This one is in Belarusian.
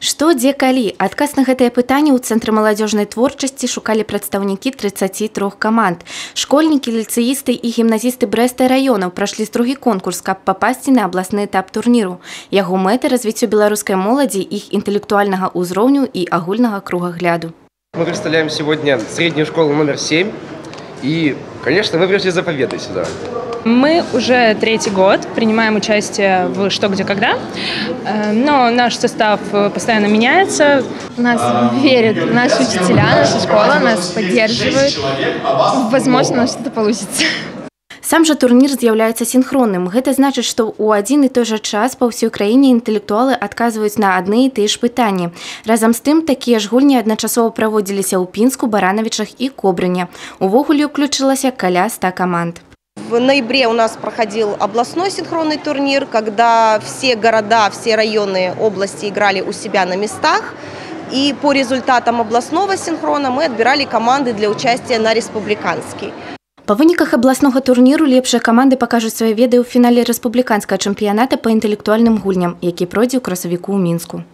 Што, дзе, калі? Адказ на гэтае пытанне ў Цэнтры маладзёжнай творчасці шукалі прадстаўнікі 33 каманд. Школьнікі, ліцэісты і гімназісты Брэста раёнаў прайшлі строгі конкурс, каб папасці на абласны этап турніру. Яго мэта – развіццё беларускай моладзі, іх інтэлектуальнага ўзроўню і агульнага кругагляду. Мы представляем сегодня среднюю школу номер 7. И, конечно, мы пришли за победой сюда. Мы уже третий год принимаем участие в «Что, где, когда», но наш состав постоянно меняется. У нас верят наши учителя, наша школа нас поддерживает. Возможно, у нас что-то получится. Сам жа турнір з'яўляецца сінхронным. Гэта значыць, што ў адзін і той жа час па ўсёй краіне інтэлектуалы адказваюць на адны і тыя ж пытанні. Разам з тым, такія ж гульні адначасова праводзіліся ў Пінску, Баранавічах і Кобрыне. Увогуле ўключылася каля 100 команд. В ноябре у нас проходил областной синхронный турнир, когда все города, все районы области играли у себя на местах. И по результатам областного синхрона мы отбирали команды для участия на республиканский. Па выніках абласнога турніру лепшыя каманды пакажуць свае веды ў фінале рэспубліканскага чэмпіяната па інтэлектуальным гульням, які пройдзе ў красавіку ў Мінску.